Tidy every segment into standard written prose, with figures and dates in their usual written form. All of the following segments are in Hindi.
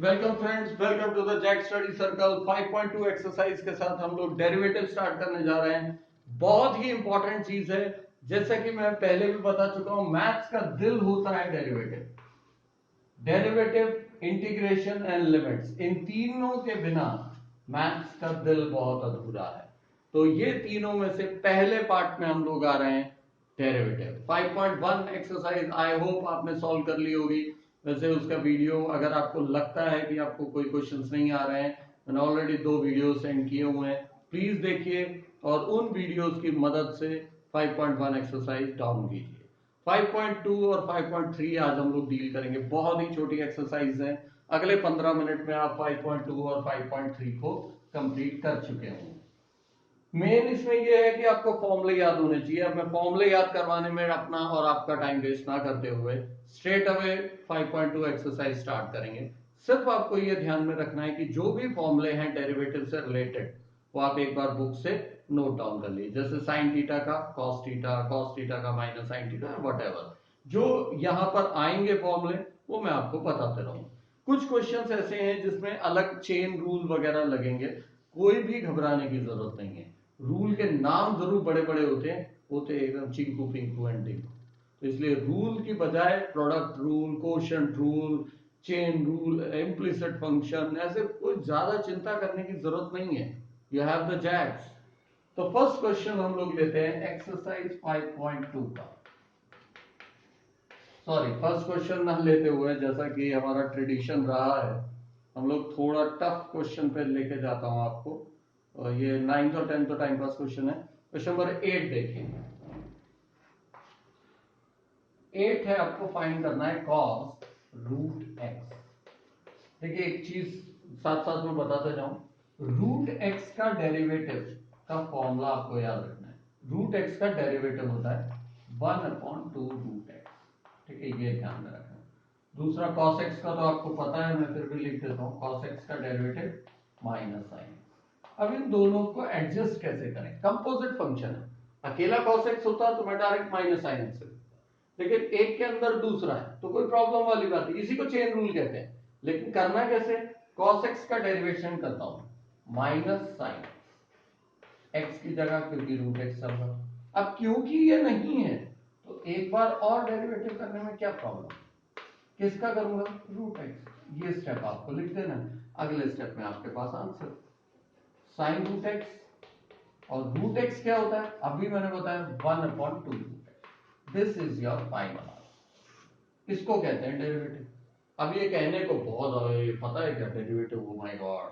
Welcome friends, welcome to the Jack study circle. 5.2 exercise के साथ हम लोग डेरिवेटिव स्टार्ट करने जा रहे हैं। बहुत ही इंपॉर्टेंट चीज है। जैसा कि मैं पहले भी बता चुका हूं, मैथ्स का दिल होता है derivative. Derivative, integration and limits, इन तीनों के बिना मैथ्स का दिल बहुत अधूरा है। तो ये तीनों में से पहले पार्ट में हम लोग आ रहे हैं, डेरिवेटिव। 5.1 एक्सरसाइज आई होप आपने सॉल्व कर ली होगी। वैसे उसका वीडियो अगर आपको लगता है कि आपको कोई क्वेश्चंस नहीं आ रहे हैं, मैंने ऑलरेडी 2 वीडियो सेंड किए हुए हैं, प्लीज देखिए और उन वीडियोस की मदद से 5.1 एक्सरसाइज डाउन कीजिए। 5.2 और 5.3 आज हम लोग डील करेंगे। बहुत ही छोटी एक्सरसाइज है। अगले 15 मिनट में आप 5.2 और 5.3 को कंप्लीट कर चुके होंगे। मेन इसमें यह है कि आपको फॉर्मूले याद होने चाहिए। अब मैं फॉर्मूले याद करवाने में अपना और आपका टाइम वेस्ट ना करते हुए स्ट्रेट अवे 5.2 एक्सरसाइज स्टार्ट करेंगे। सिर्फ आपको यह ध्यान में रखना है कि जो भी फॉर्मूले हैं डेरिवेटिव से रिलेटेड, वो आप एक बार बुक से नोट डाउन कर लीजिए। जैसे साइन थीटा का कॉस थीटा का माइनस साइन थीटा, वट जो यहां पर आएंगे फॉर्मूले, वो मैं आपको बताते रहूंगा। कुछ क्वेश्चंस ऐसे हैं जिसमें अलग चेन रूल वगैरह लगेंगे, कोई भी घबराने की जरूरत नहीं है। रूल के नाम जरूर बड़े बड़े होते एकदम चिंकू पिंकू एंड टिंकू। तो इसलिए रूल की बजाय product rule, quotient rule, chain rule, implicit function, ऐसे कोई ज्यादा चिंता करने की जरूरत नहीं है। You have the jacks. तो फर्स्ट क्वेश्चन हम लोग लेते हैं एक्सरसाइज 5.2 का। सॉरी, फर्स्ट क्वेश्चन ना लेते हुए, जैसा कि हमारा ट्रेडिशन रहा है, हम लोग थोड़ा टफ क्वेश्चन पे लेके जाता हूं आपको। और ये 9th और 10th तो टाइम पास क्वेश्चन है। क्वेश्चन नंबर 8 देखिए। 8 है, आपको फाइंड करना है कॉस रूट एक्स। देखिए एक चीज साथ साथ में बताते जाऊं, रूट एक्स का डेरिवेटिव का फॉर्मूला आपको याद रखना है। रूट एक्स का डेरिवेटिव होता है 1/2 रूट एक्स। ठीक है, ये ध्यान में रखना। दूसरा cos x का तो आपको पता है, मैं फिर भी लिख देता हूं। cos x का डेरिवेटिव माइनस साइन। अब इन दोनों को एडजस्ट कैसे करें? कंपोजिट फंक्शन है। अकेला cos x होता तो मैं डायरेक्ट माइनस साइन x, लेकिन एक के अंदर दूसरा है तो कोई प्रॉब्लम वाली बात नहीं, इसी को चेन रूल कहते हैं। लेकिन करना कैसे? cos x का डेरिवेशन करता हूं माइनस साइन x की जगह, क्योंकि रूट एक्स चल रहा। अब क्योंकि ये नहीं है तो एक बार और डेरिवेटिव करने में क्या प्रॉब्लम? किसका करूंगा? Root x. ये स्टेप आपको लिख देना। अगले स्टेप में आपके पास आंसर साइन रूट एक्स। और रूट एक्स क्या होता है? अभी मैंने बताया 1/2 root X. This is your final answer. इसको कहते हैं डेरिवेटिव। अब ये कहने को बहुत पता है क्या derivative? Oh my God,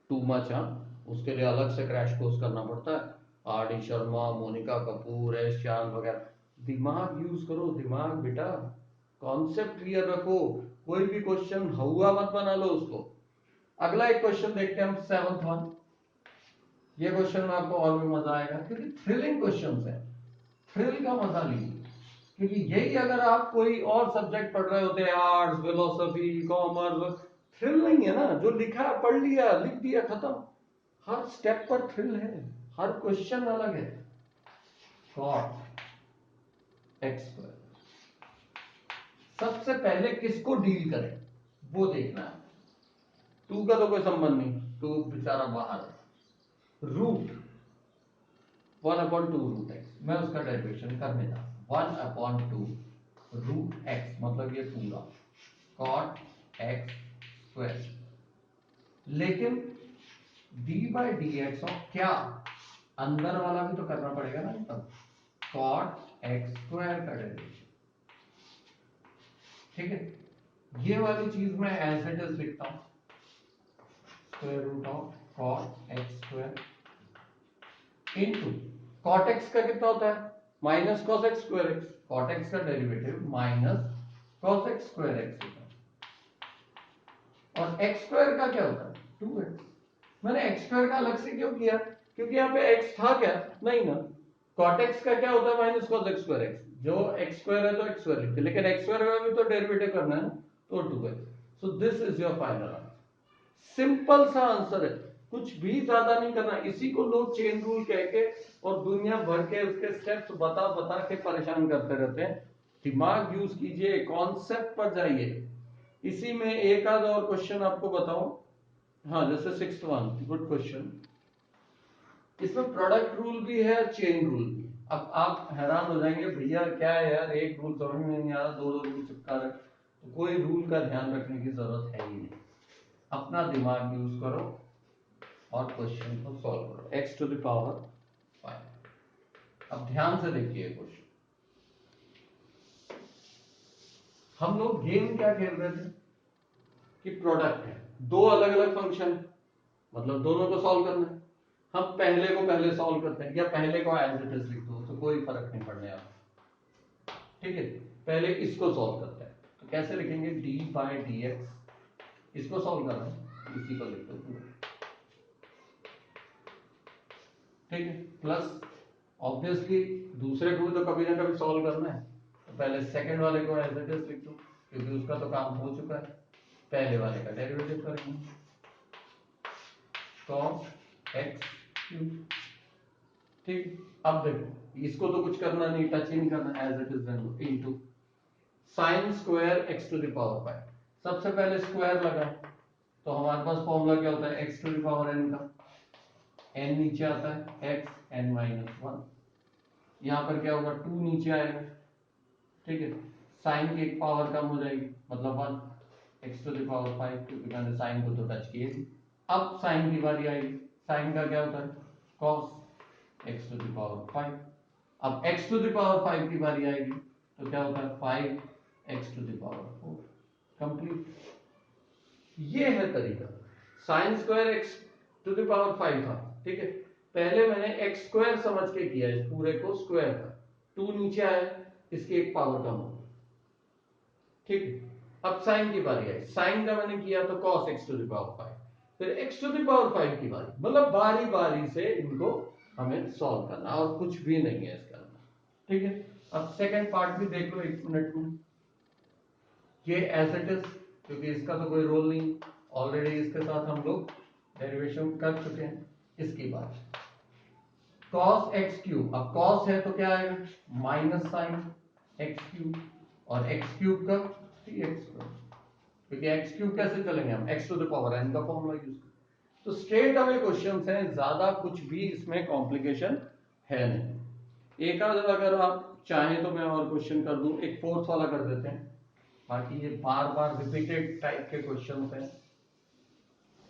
too much. हाँ, उसके लिए अलग से क्रैश कोर्स करना पड़ता है। R D Sharma, Monika Kapoor, S Chand वगैरह। दिमाग यूज करो, दिमाग बेटा। कॉन्सेप्ट क्लियर रखो। कोई भी क्वेश्चन हुआ मत बना लो उसको। अगला एक क्वेश्चन देखते हैं हम, 7th वन। ये क्वेश्चन में आपको और भी मजा आएगा क्योंकि थ्रिलिंग क्वेश्चन है। थ्रिल का मजा लीजिए, क्योंकि यही अगर आप कोई और सब्जेक्ट पढ़ रहे होते हैं, आर्ट्स, फिलोसफी, कॉमर्स, थ्रिल नहीं है ना। जो लिखा पढ़ लिया, लिख दिया, खत्म। हर स्टेप पर थ्रिल है, हर क्वेश्चन अलग है। कॉट एक्स स्क्वायर, सबसे पहले किसको डील करें वो देखना है। टू का तो कोई संबंध नहीं, टू बेचारा बाहर है। रूट 1/2 रूट एक्स, मैं उसका डेरिवेशन करने जा रहा हूं। 1/2 रूट एक्स मतलब ये पूरा कॉट एक्स स्क्वायर। लेकिन D by D X of क्या? अंदर वाला भी तो करना पड़ेगा ना। तब कॉट एक्स स्क्वायर का डेरिवेशन। ठीक है, ये वाली चीज मैं एज इट इज लिखता हूं, square root of cot x square into cot x का कितना होता है? Minus cos x square x. Cot x का derivative minus cos x square x होता है। और एक्स स्क्वायर का क्या होता है? 2x। मैंने एक्स स्क्वायर का अलग से क्यों किया? क्योंकि यहाँ पे एक्स था क्या? नहीं ना। कॉट एक्स का क्या होता है? Minus cos x square x. जो एक्स स्क्वायर है तो एक्स स्क्वायर लिखते, लेकिन एक्स स्क्वायर का भी तो डेरिवेटिव करना है ना, तो 2x। So this is your final answer. Simple सा आंसर है, कुछ भी ज्यादा नहीं करना। इसी को लोग चेन रूल कह के और दुनिया भर के उसके स्टेप्स बता बता के परेशान करते रहते हैं। दिमाग यूज कीजिए, कॉन्सेप्ट पर जाइए। इसी में एक आध और क्वेश्चन आपको बताऊं। हाँ, जैसे 6th वन, गुड क्वेश्चन। इसमें प्रोडक्ट रूल भी है, चेन रूल भी। अब आप हैरान हो जाएंगे, भैया क्या है यार, एक रूल समझ में नहीं आ रहा, दो रूल चिपका रहे। तो कोई रूल का ध्यान रखने की जरूरत है ही नहीं, अपना दिमाग यूज करो और क्वेश्चन को सॉल्व करो। x to the power 5। अब ध्यान से देखिए क्वेश्चन। हम लोग गेम क्या खेल रहे थे कि प्रोडक्ट है, दो अलग अलग फंक्शन, मतलब दोनों को सॉल्व करना है। हम पहले को पहले सॉल्व करते हैं, या पहले को एज इट इज लिख दो, तो कोई फर्क नहीं पड़ने वाला। ठीक है, पहले इसको सॉल्व करते हैं, तो कैसे लिखेंगे, डी बाई डी एक्स, इसको सॉल्व करना है, इसी को लिख दो पूरा। ठीक है, प्लस ऑब्वियसली दूसरे को भी तो कभी ना कभी सॉल्व करना है, तो पहले सेकंड वाले को एज इट इज लिख दो, क्योंकि उसका तो काम हो चुका है। पहले वाले का डेरिवेटिव करेंगे, cos x क्यूब। ठीक, अब देखो इसको तो कुछ करना नहीं, टच ही नहीं करना, एज इट इज रहने दो, into sine square x to the power 5। सबसे पहले स्क्वायर लगा, तो हमारे पास फॉर्मूला क्या होता है, x to the power n का, n नीचे आता है x n माइनस 1। यहां पर क्या होगा, 2 नीचे आएगा। ठीक है, साइन की एक पावर कम हो जाएगी, मतलब 1, x टू द पावर 5, क्योंकि मैंने साइन को तो टच किया थी। अब साइन की बारी आएगी, साइन का क्या होता है, cos x to the power 5। अब x टू द पावर 5 की बारी आएगी, तो क्या होता है, 5x to the power 4। Complete. ये है तरीका। Sine square x to the power 5 था, ठीक है, पहले मैंने x स्क्वायर समझ के किया, इस पूरे को स्क्वायर का, 2 नीचे आया, इसकी एक पावर कम हो। ठीक है, अब साइन की बारी आई, साइन का मैंने किया तो cos x to the power 5, फिर x टू द पावर 5 की बारी, मतलब बारी बारी से इनको हमें सॉल्व करना, और कुछ भी नहीं है इसके अंदर। ठीक है, अब सेकंड पार्ट भी देख लो 1 मिनट में। ये एज इट इज, क्योंकि इसका तो कोई रोल नहीं, ऑलरेडी इसके साथ हम लोग डेरिवेशन कर चुके हैं। इसकी बात cos x क्यूब, अब cos है तो क्या आएगा, माइनस साइन x क्यूब, और x क्यूब का 3x, क्योंकि x क्यूब कैसे चलेंगे हम, x to the power n का फॉर्मूला यूज कर। तो स्ट्रेट अवे क्वेश्चंस हैं, ज्यादा कुछ भी इसमें कॉम्प्लिकेशन है नहीं। एक आध अगर आप चाहें तो मैं और क्वेश्चन कर दूं, एक फोर्थ वाला कर देते हैं, बाकी ये बार बार रिपीटेड टाइप के क्वेश्चंस हैं।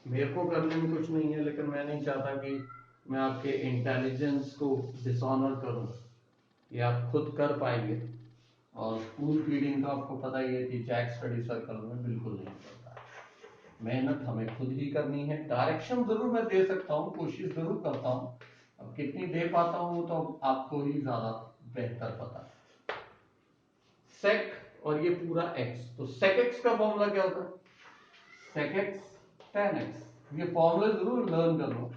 मेरे को करने में कुछ नहीं है, लेकिन मैं नहीं चाहता कि मैं आपके इंटेलिजेंस को डिसऑनर करूं, ये आप खुद कर पाएंगे। और स्कूल फीडिंग तो आपको पता ही है कि जैक स्टडी सर्कल में बिल्कुल नहीं करता। मेहनत हमें खुद ही करनी है, डायरेक्शन जरूर मैं दे सकता हूँ, कोशिश जरूर करता हूँ, अब कितनी दे पाता हूँ तो आपको ही ज्यादा बेहतर पता है। सेक और ये पूरा x, तो sec x का फॉर्मूला क्या होता है, sec x tan x, ये फॉर्मूला जरूर लर्न कर लो।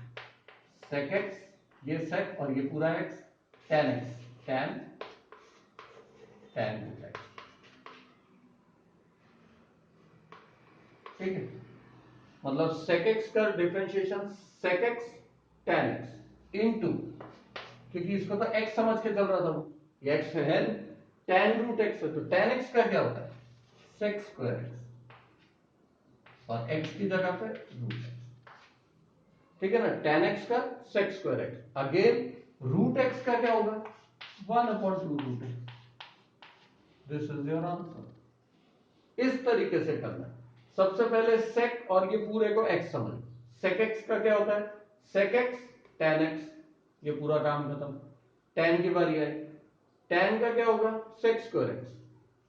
sec x, ये sec और ये पूरा x, tan x, tan root x। ठीक है, मतलब sec x का differentiation sec x tan x into, क्योंकि इसको तो x समझ के चल रहा था, ये x है, tan रूट x है, तो tan x का क्या होता है, sec स्क्वायर x, और x की जगह पे रूट x। ठीक है ना, tan x का sec square x, again root x का क्या होगा, 1/2 root x। This is your answer. इस तरीके से करना, सबसे पहले sec और ये पूरे को x समझ, sec x का क्या होता है, sec x tan x, ये पूरा काम खत्म। tan की बारी आई, tan का क्या होगा, sec स्क्वायर x,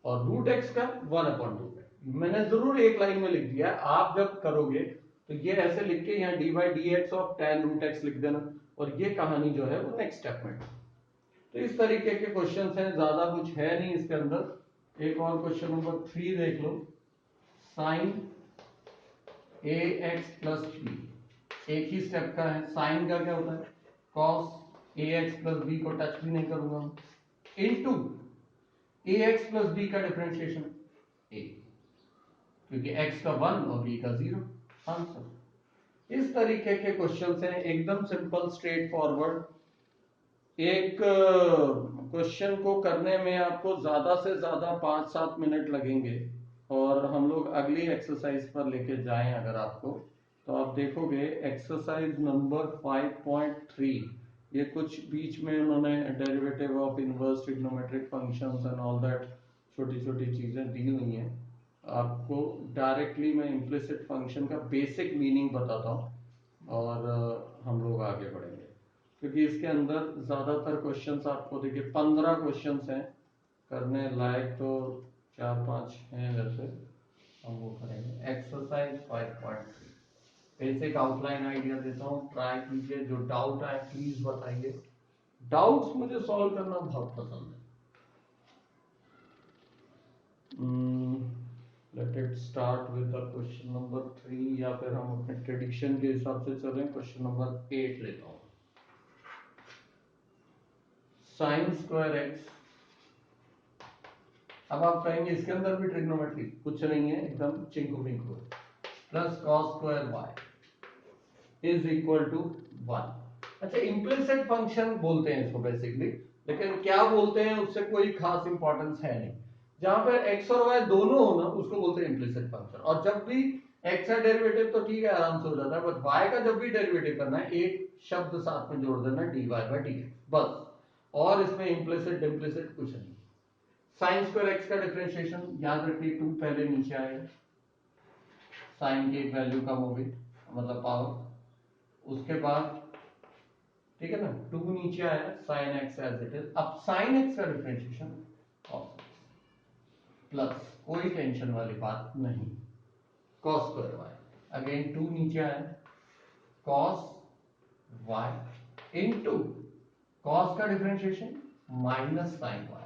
और रूट x का 1/2 x। मैंने जरूर एक लाइन में लिख दिया, आप जब करोगे तो ये ऐसे लिख के यहाँ D by D X of tan root x लिख देना, और ये कहानी जो है वो नेक्स्ट स्टेप में। तो इस तरीके के क्वेश्चंस हैं, ज्यादा कुछ है नहीं इसके अंदर। एक और क्वेश्चन नंबर 3 देख लो, साइन ए एक्स प्लस बी, एक ही स्टेप का है। साइन का क्या होता है, cos A x plus B, को टच भी नहीं करूंगा, इनटू ए एक्स प्लस बी का डिफरेंशिएशन ए, क्योंकि x का 1 और b का 0। आंसर। इस तरीके के क्वेश्चंस हैं, एकदम सिंपल स्ट्रेट फॉरवर्ड। एक क्वेश्चन को करने में आपको ज्यादा से ज्यादा 5-7 मिनट लगेंगे, और हम लोग अगली एक्सरसाइज पर लेके जाएं अगर आपको, तो आप देखोगे एक्सरसाइज नंबर 5.3, ये कुछ बीच में उन्होंने derivative of inverse trigonometric functions and all that छोटी छोटी चीजें दी हुई हैं। आपको डायरेक्टली मैं इम्प्लिसिट फंक्शन का बेसिक मीनिंग बताता हूँ और हम लोग आगे बढ़ेंगे, क्योंकि इसके अंदर ज्यादातर क्वेश्चंस आपको देखिए 15 क्वेश्चंस हैं करने लायक, तो 4-5 हैं वैसे, हम वो करेंगे। एक्सरसाइज 5.3 बेसिक आउटलाइन आइडिया देता हूँ, ट्राई कीजिए। जो डाउट आए प्लीज बताइए। डाउट्स मुझे सॉल्व करना बहुत पसंद है। Let it start with the question number 3, या फिर हम अपने ट्रेडिशन के हिसाब से चलें, क्वेश्चन नंबर 8 लेता हूँ। साइन स्क्वायर एक्स, अब आप कहेंगे इसके अंदर भी ट्रिग्नोमेट्री, कुछ नहीं है, एकदम चिंकू पिंकू, plus cos square y is equal to 1। अच्छा, इम्प्लिसिट फंक्शन बोलते हैं इसको बेसिकली, लेकिन क्या बोलते हैं उससे कोई खास इंपॉर्टेंस है नहीं। जहां पे एक्स और वाई दोनों हो ना, उसको बोलते हैं इम्प्लिसिट फंक्शन। और जब भी एक्स का डेरिवेटिव तो ठीक है, आराम से हो जाता है, बट वाई का जब भी डेरिवेटिव करना है, एक शब्द साथ में जोड़ देना, dy बाय dx बस। और इसमें इम्प्लिसिट इम्प्लिसिट कुछ नहीं। साइन स्क्वायर एक्स का डिफरेंशिएशन याद रखिए, 2 पहले नीचे आएगा, साइन की एक वैल्यू कम होगी, मतलब पावर, उसके बाद ठीक है ना, 2 नीचे आया, sine X as it is. अब साइन एक्स का डिफरेंशिएशन कॉस प्लस, कोई टेंशन वाली बात नहीं, कॉस स्क्वायर वाई, अगेन 2 नीचे आया, कॉस वाई इनटू कॉस का डिफरेंशिएशन माइनस साइन वाई।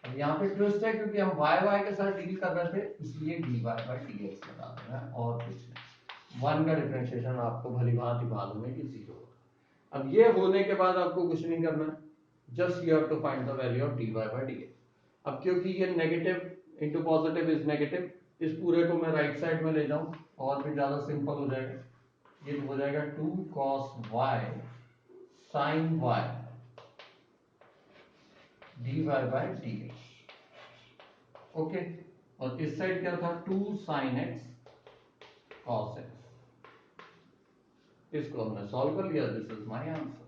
अब यहाँ पे ट्विस्ट है, क्योंकि हम वाई वाई के साथ डील कर रहे थे, इसलिए dy बाय dx लगा देना है और कुछ नहीं। 1 का डिफरेंशिएशन आपको भली भांति मालूम है कि 0 होगा। अब ये होने के बाद आपको कुछ नहीं करना है, just you have to find the value of dy by dx। अब क्योंकि ये negative into positive is negative, इस पूरे को मैं राइट साइड में ले जाऊं और भी ज्यादा सिंपल हो जाएगा। ये हो जाएगा 2 cos y sin y dy by dx। Okay, और इस साइड क्या था, 2 sin x cos x। इसको हमने सॉल्व कर लिया, दिस इज माय आंसर।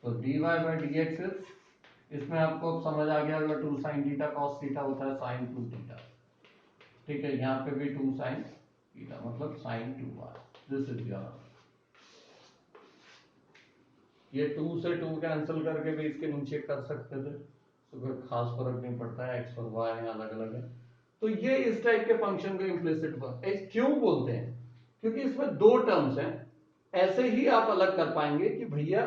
तो dy बाय dx इज, इसमें आपको अब समझ आ गया, अगर 2 sin थीटा cos थीटा होता है sin 2 थीटा, ठीक है, यहाँ पे भी 2 sin थीटा मतलब sin 2y, this is your answer. ये 2 से 2 कैंसिल करके भी इसके नीचे कर सकते थे, तो कोई खास फर्क नहीं पड़ता है, x और y अलग अलग है। तो ये इस टाइप के फंक्शन को इम्प्लिसिट फंक्शन क्यों बोलते हैं, क्योंकि इसमें 2 टर्म्स हैं। ऐसे ही आप अलग कर पाएंगे कि भैया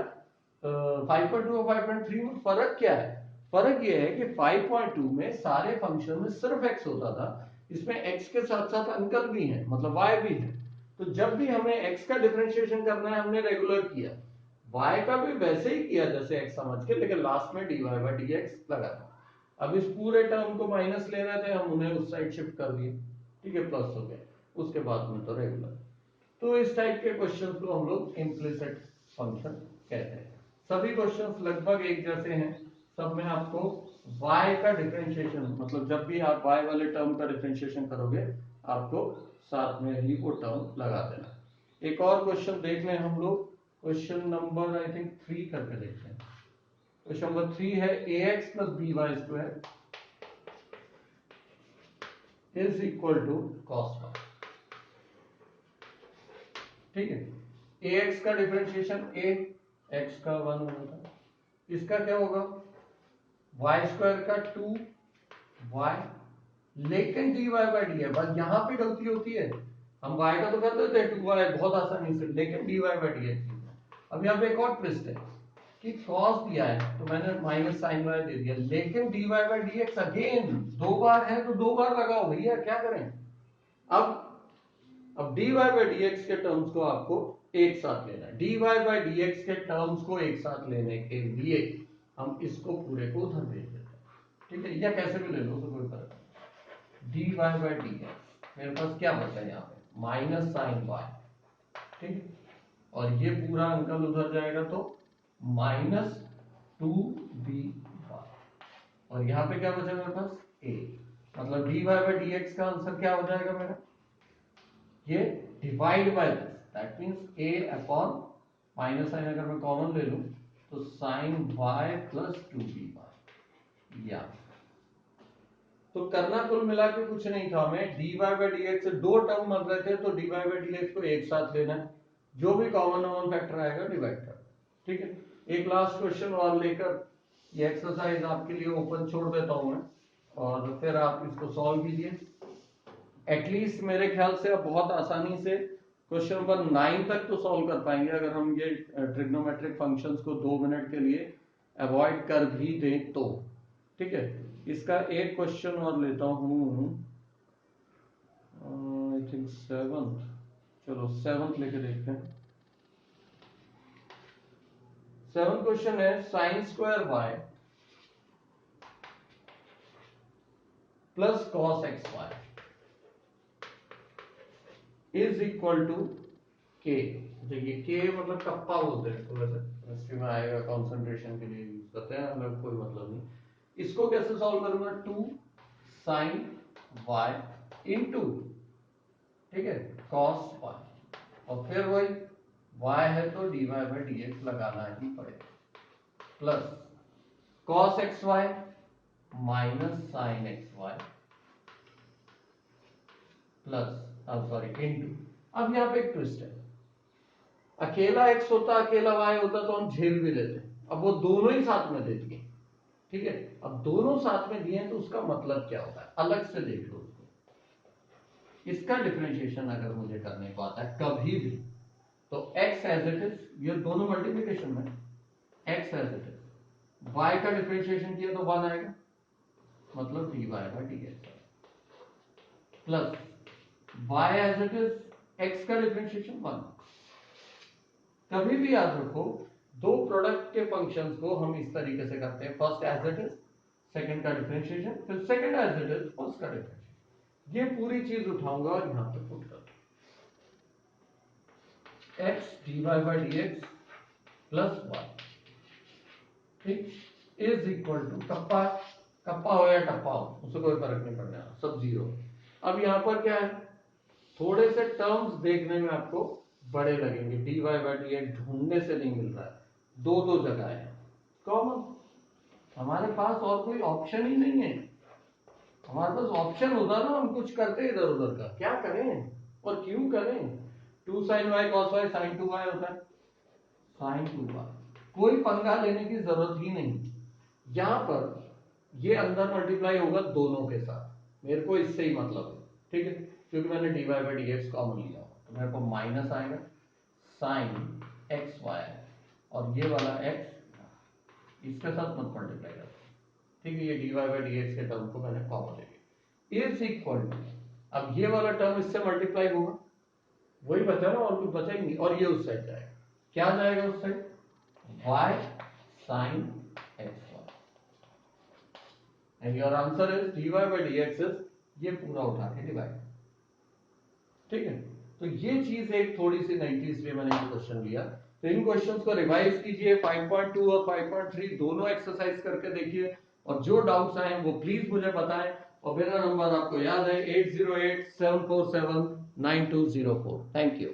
5.2 और 5.3 में फर्क क्या है। फर्क ये है कि 5.2 में सारे फंक्शन में सिर्फ x होता था, इसमें x के साथ साथ अंकल भी हैं, मतलब y भी है। तो जब भी हमें x का डिफरेंशिएशन करना है, हमने रेगुलर किया, y का भी वैसे ही किया जैसे x समझ के, लेकिन लास्ट में dy बाय dx लगा था। अब इस पूरे टर्म को माइनस ले रहे थे, हम उन्हें उस साइड शिफ्ट कर दिए, ठीक है, प्लस हो गया, उसके बाद में तो रेगुलर। तो इस टाइप के क्वेश्चंस को हम लोग इम्प्लिसिट फंक्शन कहते हैं। सभी क्वेश्चंस लगभग एक जैसे हैं, सब में आपको y का डिफरेंशिएशन, मतलब जब भी आप y वाले टर्म का डिफरेंशिएशन करोगे, आपको साथ में ही वो टर्म लगा देना। एक और क्वेश्चन देख लें हम लोग, क्वेश्चन नंबर आई थिंक 3 करके देखते हैं। क्वेश्चन नंबर 3 है ax plus by square is equal to cos y, ठीक है। ax का डिफरेंशिएशन a, x का 1 होगा था, इसका क्या होगा y स्क्वायर का 2y, लेकिन dy बाय dx, बस यहां पे गलती होती है, हम y का तो कर देते हैं 2y बहुत आसानी से, लेकिन dy बाय dx। अब यहाँ पे एक और ट्विस्ट है कि cos दिया है तो मैंने माइनस साइन y दे दिया, लेकिन dy बाय dx अगेन 2 बार है तो 2 बार लगाओ भैया, क्या करें। अब dy बाय dx के टर्म्स को आपको एक साथ लेना है, dy बाय dx के टर्म्स को एक साथ लेने के लिए हम इसको पूरे को उधर भेज देते हैं, ठीक है, या कैसे भी ले लो तो कोई फर्क नहीं। dy बाय dx मेरे पास क्या बचा है यहाँ पे, माइनस साइन y, ठीक, और ये पूरा अंकल उधर जाएगा तो -2by, और यहाँ पे क्या बचा मेरे पास a, मतलब dy बाई डी एक्स का आंसर क्या हो जाएगा मेरा, ये divide by this, that means a upon minus sine अगर मैं कॉमन ले लूं तो साइन y प्लस 2b या तो करना कुल मिला के कुछ नहीं था, हमें dy बाई डी एक्स से दो टर्म बन रहे थे, तो dy बाई डी एक्स को एक साथ लेना है, जो भी कॉमन फैक्टर आएगा डिवाइड कर, ठीक है। एक लास्ट क्वेश्चन और लेकर ये एक्सरसाइज आपके लिए ओपन छोड़ देता हूं मैं, और फिर आप इसको सॉल्व कीजिए। एटलीस्ट मेरे ख्याल से आप बहुत आसानी से क्वेश्चन नंबर 9 तक तो सॉल्व कर पाएंगे, अगर हम ये ट्रिग्नोमेट्रिक फंक्शंस को 2 मिनट के लिए अवॉइड कर भी दें तो, ठीक है। इसका एक क्वेश्चन और लेता हूं, आई थिंक 7th, चलो 7th लेके देखते हैं। 7th क्वेश्चन है sine square Y plus cos X Y is equal to K. देखिए के मतलब कप्पा बोलते हैं इसको, वैसे केमिस्ट्री में आएगा, कंसंट्रेशन के लिए यूज करते हैं, हमें कोई मतलब नहीं। इसको कैसे सॉल्व करूंगा, 2 साइन y इनटू, ठीक है, कॉस y, और फिर वही y है तो dy बाई डी एक्स लगाना ही पड़ेगा, plus cos X Y minus sine X Y plus, अब सॉरी इनटू, अब यहाँ पे एक ट्विस्ट है, अकेला x होता अकेला y होता तो हम झेल भी लेते, अब वो दोनों ही साथ में दे दिए, ठीक है। अब दोनों साथ में दिए तो उसका मतलब क्या होता है, अलग से देख लो उसको। इसका डिफरेंशिएशन अगर मुझे करने को आता है कभी भी, तो x एज इट इज, ये दोनों मल्टीप्लिकेशन में x as it is, y का डिफरेंशिएशन किया तो 1 आएगा, मतलब dy by D X, plus y as it is, x का डिफरेंशिएशन 1। कभी भी याद रखो, दो प्रोडक्ट के फंक्शंस को हम इस तरीके से करते हैं, first as it is, second का डिफरेंशिएशन, फिर second as it is, first का डिफरेंशिएशन। ये पूरी चीज उठाऊंगा और यहां पे पुट कर x dy by D X plus y, ठीक, is equal to kappa, kappa हो या टप्पा हो उससे कोई फर्क नहीं पड़ने वाला, सब जीरो। अब यहां पर क्या है, थोड़े से टर्म्स देखने में आपको बड़े लगेंगे, dy बाई डी एक्स ढूंढने से नहीं मिल रहा है, दो दो जगह है कॉमन, हमारे पास और कोई ऑप्शन ही नहीं है। हमारे पास ऑप्शन होता ना, हम कुछ करते इधर उधर का, क्या करें और क्यों करें। 2 sine Y cos Y sine 2y होता है, साइन 2y, कोई पंगा लेने की जरूरत ही नहीं। यहां पर ये अंदर मल्टीप्लाई होगा दोनों के साथ, मेरे को इससे ही मतलब है, ठीक है, क्योंकि मैंने dy by D x common लिया, तो मेरे को माइनस आएगा साइन एक्स वाई, और ये वाला x इसके साथ मत मल्टीप्लाई कर, ठीक है, ये dy बाई डी एक्स के टर्म को मैंने कॉमन ले लिया, इज इक्वल टू, अब ये वाला टर्म इससे मल्टीप्लाई होगा, वही बचा ना, और कुछ बचा ही नहीं, और ये उस साइड जाएगा, क्या जाएगा उस side, y sin x y, and your answer is dy by D x is, ये पूरा उठा के डिवाइड, ठीक है। तो ये चीज एक थोड़ी सी नई थी, इसलिए मैंने ये क्वेश्चन लिया। तो इन क्वेश्चंस को रिवाइज कीजिए, 5.2 और 5.3 दोनों एक्सरसाइज करके देखिए, और जो डाउट्स आए वो प्लीज मुझे बताएं, और मेरा नंबर आपको याद है 8087479204। Thank you.